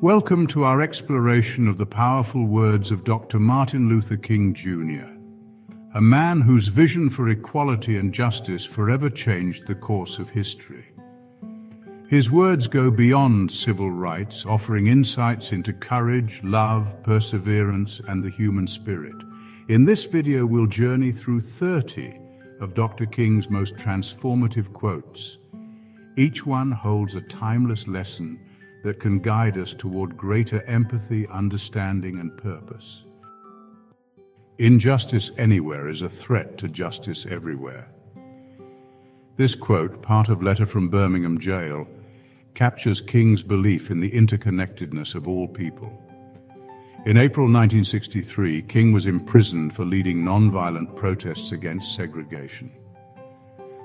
Welcome to our exploration of the powerful words of Dr. Martin Luther King Jr., a man whose vision for equality and justice forever changed the course of history. His words go beyond civil rights, offering insights into courage, love, perseverance, and the human spirit. In this video, we'll journey through 30 of Dr. King's most transformative quotes. Each one holds a timeless lesson that can guide us toward greater empathy, understanding, and purpose. Injustice anywhere is a threat to justice everywhere. This quote, part of Letter from Birmingham Jail, captures King's belief in the interconnectedness of all people. In April 1963, King was imprisoned for leading nonviolent protests against segregation.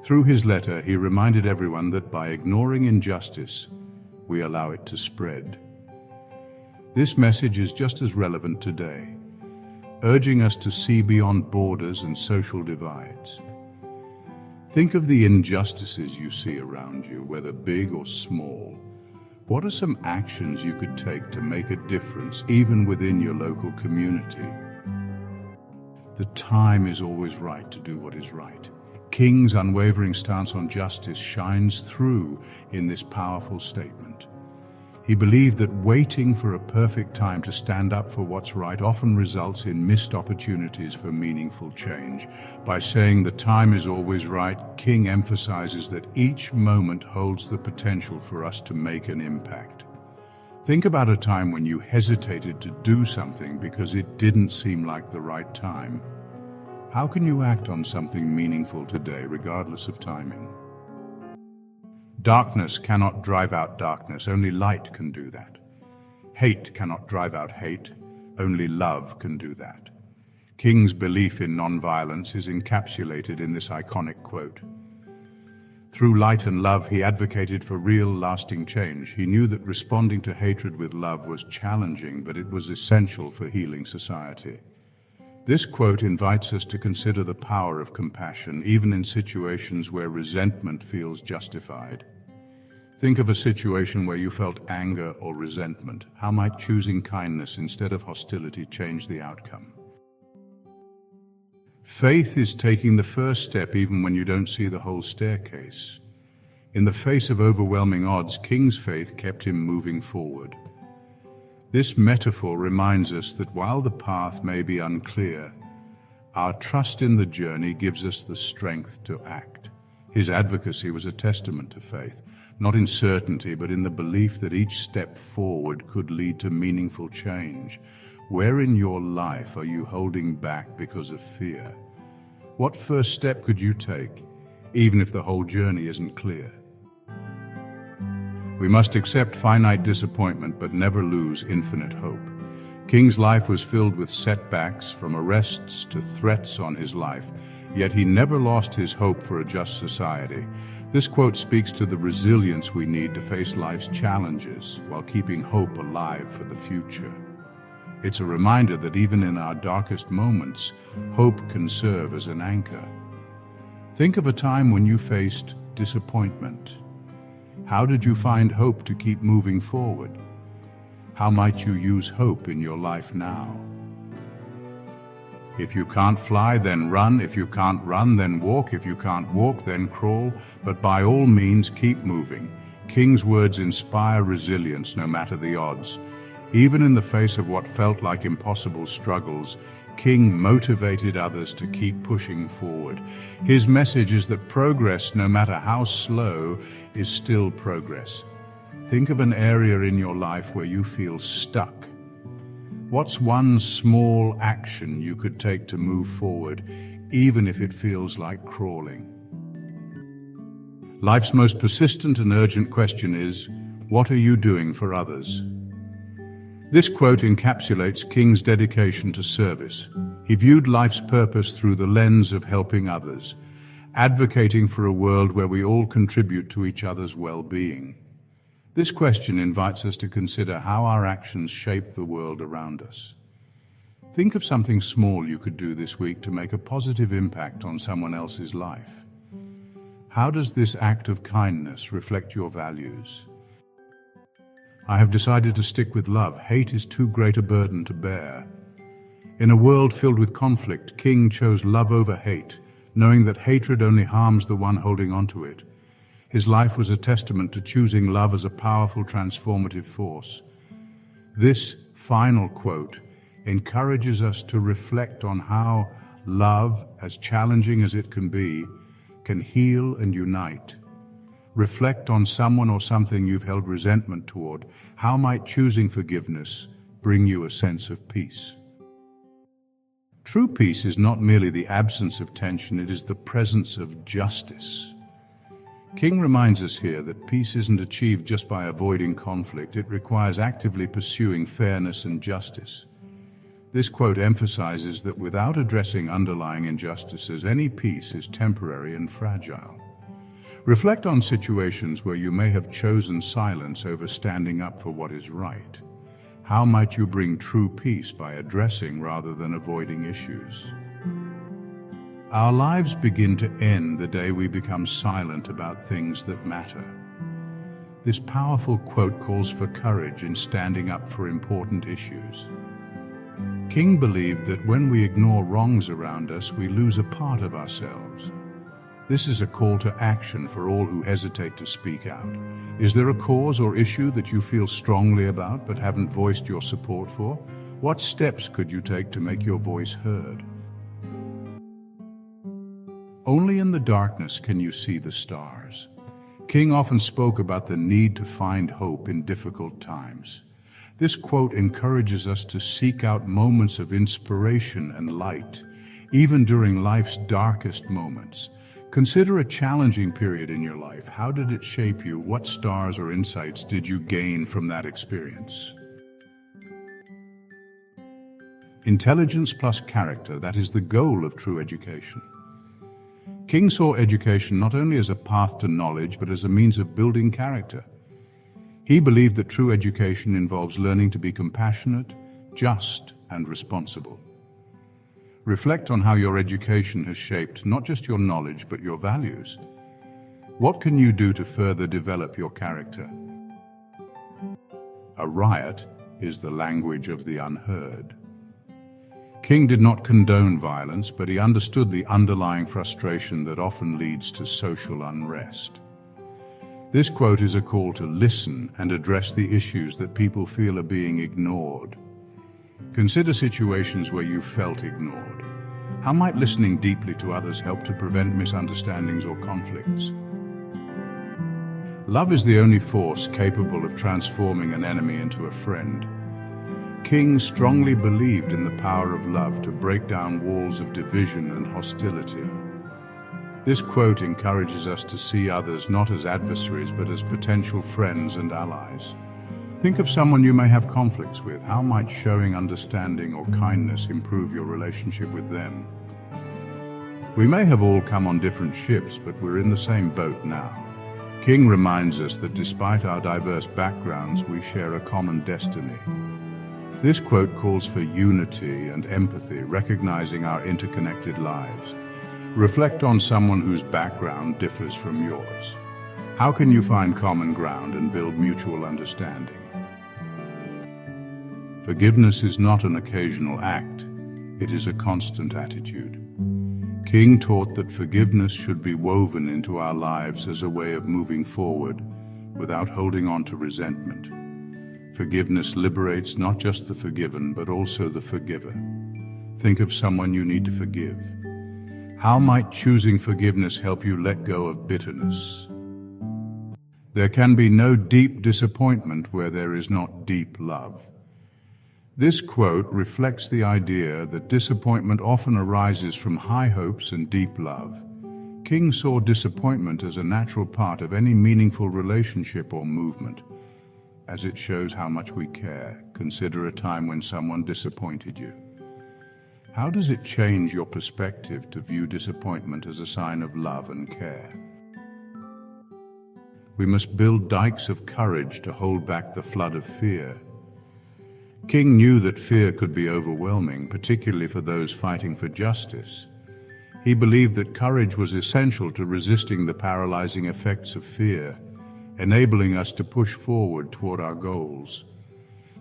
Through his letter, he reminded everyone that by ignoring injustice, we allow it to spread. This message is just as relevant today, urging us to see beyond borders and social divides. Think of the injustices you see around you, whether big or small. What are some actions you could take to make a difference, even within your local community? The time is always right to do what is right. King's unwavering stance on justice shines through in this powerful statement. He believed that waiting for a perfect time to stand up for what's right often results in missed opportunities for meaningful change. By saying the time is always right, King emphasizes that each moment holds the potential for us to make an impact. Think about a time when you hesitated to do something because it didn't seem like the right time. How can you act on something meaningful today, regardless of timing? Darkness cannot drive out darkness, only light can do that. Hate cannot drive out hate, only love can do that. King's belief in nonviolence is encapsulated in this iconic quote. Through light and love, he advocated for real, lasting change. He knew that responding to hatred with love was challenging, but it was essential for healing society. This quote invites us to consider the power of compassion, even in situations where resentment feels justified. Think of a situation where you felt anger or resentment. How might choosing kindness instead of hostility change the outcome? Faith is taking the first step even when you don't see the whole staircase. In the face of overwhelming odds, King's faith kept him moving forward. This metaphor reminds us that while the path may be unclear, our trust in the journey gives us the strength to act. His advocacy was a testament to faith, not in certainty, but in the belief that each step forward could lead to meaningful change. Where in your life are you holding back because of fear? What first step could you take, even if the whole journey isn't clear? We must accept finite disappointment but never lose infinite hope. King's life was filled with setbacks, from arrests to threats on his life, yet he never lost his hope for a just society. This quote speaks to the resilience we need to face life's challenges while keeping hope alive for the future. It's a reminder that even in our darkest moments, hope can serve as an anchor. Think of a time when you faced disappointment. How did you find hope to keep moving forward? How might you use hope in your life now? If you can't fly, then run. If you can't run, then walk. If you can't walk, then crawl. But by all means, keep moving. King's words inspire resilience no matter the odds. Even in the face of what felt like impossible struggles, King motivated others to keep pushing forward. His message is that progress, no matter how slow, is still progress. Think of an area in your life where you feel stuck. What's one small action you could take to move forward, even if it feels like crawling? Life's most persistent and urgent question is, what are you doing for others? This quote encapsulates King's dedication to service. He viewed life's purpose through the lens of helping others, advocating for a world where we all contribute to each other's well-being. This question invites us to consider how our actions shape the world around us. Think of something small you could do this week to make a positive impact on someone else's life. How does this act of kindness reflect your values? I have decided to stick with love. Hate is too great a burden to bear. In a world filled with conflict, King chose love over hate, knowing that hatred only harms the one holding onto it. His life was a testament to choosing love as a powerful transformative force. This final quote encourages us to reflect on how love, as challenging as it can be, can heal and unite. Reflect on someone or something you've held resentment toward. How might choosing forgiveness bring you a sense of peace? True peace is not merely the absence of tension, it is the presence of justice. King reminds us here that peace isn't achieved just by avoiding conflict, it requires actively pursuing fairness and justice. This quote emphasizes that without addressing underlying injustices, any peace is temporary and fragile. Reflect on situations where you may have chosen silence over standing up for what is right. How might you bring true peace by addressing rather than avoiding issues? Our lives begin to end the day we become silent about things that matter. This powerful quote calls for courage in standing up for important issues. King believed that when we ignore wrongs around us, we lose a part of ourselves. This is a call to action for all who hesitate to speak out. Is there a cause or issue that you feel strongly about but haven't voiced your support for? What steps could you take to make your voice heard? Only in the darkness can you see the stars. King often spoke about the need to find hope in difficult times. This quote encourages us to seek out moments of inspiration and light, even during life's darkest moments. Consider a challenging period in your life. How did it shape you? What stars or insights did you gain from that experience? Intelligence plus character, that is the goal of true education. King saw education not only as a path to knowledge, but as a means of building character. He believed that true education involves learning to be compassionate, just, and responsible. Reflect on how your education has shaped not just your knowledge, but your values. What can you do to further develop your character? A riot is the language of the unheard. King did not condone violence, but he understood the underlying frustration that often leads to social unrest. This quote is a call to listen and address the issues that people feel are being ignored. Consider situations where you felt ignored. How might listening deeply to others help to prevent misunderstandings or conflicts? Love is the only force capable of transforming an enemy into a friend. King strongly believed in the power of love to break down walls of division and hostility. This quote encourages us to see others not as adversaries but as potential friends and allies. Think of someone you may have conflicts with. How might showing understanding or kindness improve your relationship with them? We may have all come on different ships, but we're in the same boat now. King reminds us that despite our diverse backgrounds, we share a common destiny. This quote calls for unity and empathy, recognizing our interconnected lives. Reflect on someone whose background differs from yours. How can you find common ground and build mutual understanding? Forgiveness is not an occasional act, it is a constant attitude. King taught that forgiveness should be woven into our lives as a way of moving forward without holding on to resentment. Forgiveness liberates not just the forgiven, but also the forgiver. Think of someone you need to forgive. How might choosing forgiveness help you let go of bitterness? There can be no deep disappointment where there is not deep love. This quote reflects the idea that disappointment often arises from high hopes and deep love. King saw disappointment as a natural part of any meaningful relationship or movement, as it shows how much we care. Consider a time when someone disappointed you. How does it change your perspective to view disappointment as a sign of love and care? We must build dikes of courage to hold back the flood of fear. King knew that fear could be overwhelming, particularly for those fighting for justice. He believed that courage was essential to resisting the paralyzing effects of fear. enabling us to push forward toward our goals.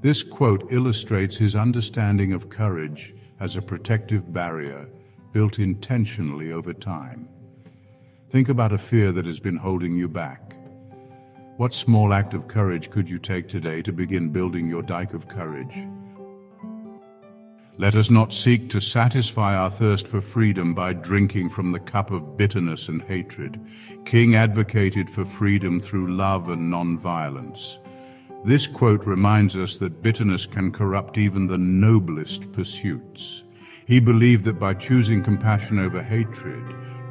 This quote illustrates his understanding of courage as a protective barrier built intentionally over time. Think about a fear that has been holding you back. What small act of courage could you take today to begin building your dike of courage? Let us not seek to satisfy our thirst for freedom by drinking from the cup of bitterness and hatred. King advocated for freedom through love and nonviolence. This quote reminds us that bitterness can corrupt even the noblest pursuits. He believed that by choosing compassion over hatred,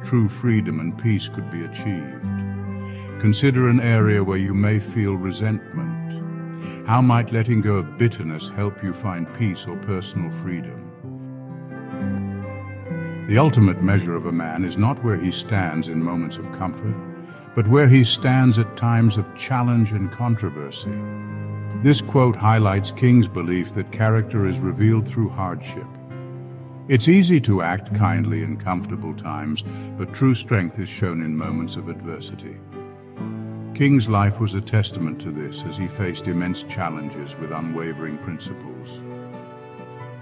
true freedom and peace could be achieved. Consider an area where you may feel resentment. How might letting go of bitterness help you find peace or personal freedom? The ultimate measure of a man is not where he stands in moments of comfort, but where he stands at times of challenge and controversy. This quote highlights King's belief that character is revealed through hardship. It's easy to act kindly in comfortable times, but true strength is shown in moments of adversity. King's life was a testament to this as he faced immense challenges with unwavering principles.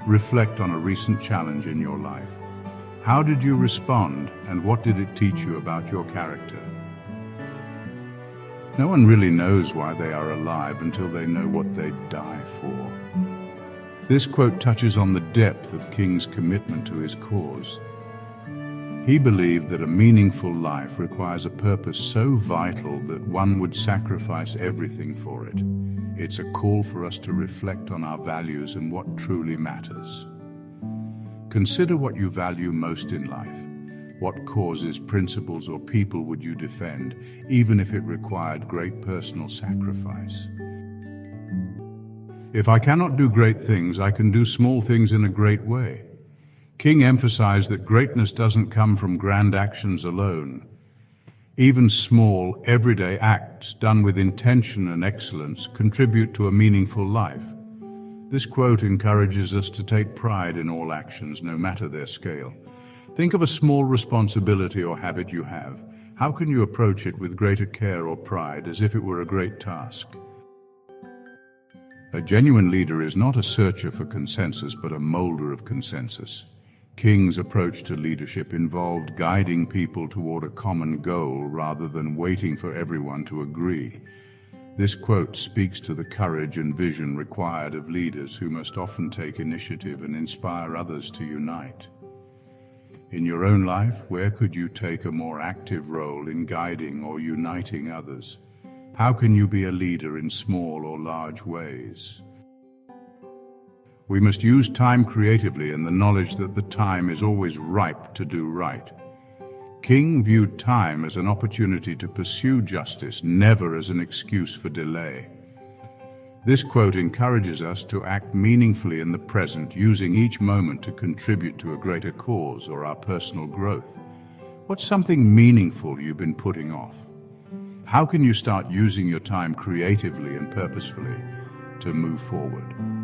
Reflect on a recent challenge in your life. How did you respond, and what did it teach you about your character? No one really knows why they are alive until they know what they'd die for. This quote touches on the depth of King's commitment to his cause. He believed that a meaningful life requires a purpose so vital that one would sacrifice everything for it. It's a call for us to reflect on our values and what truly matters. Consider what you value most in life. What causes, principles, or people would you defend, even if it required great personal sacrifice? If I cannot do great things, I can do small things in a great way. King emphasized that greatness doesn't come from grand actions alone. Even small, everyday acts done with intention and excellence contribute to a meaningful life. This quote encourages us to take pride in all actions, no matter their scale. Think of a small responsibility or habit you have. How can you approach it with greater care or pride, as if it were a great task? A genuine leader is not a searcher for consensus, but a molder of consensus. King's approach to leadership involved guiding people toward a common goal rather than waiting for everyone to agree. This quote speaks to the courage and vision required of leaders who must often take initiative and inspire others to unite. In your own life, where could you take a more active role in guiding or uniting others? How can you be a leader in small or large ways? We must use time creatively in the knowledge that the time is always ripe to do right. King viewed time as an opportunity to pursue justice, never as an excuse for delay. This quote encourages us to act meaningfully in the present, using each moment to contribute to a greater cause or our personal growth. What's something meaningful you've been putting off? How can you start using your time creatively and purposefully to move forward?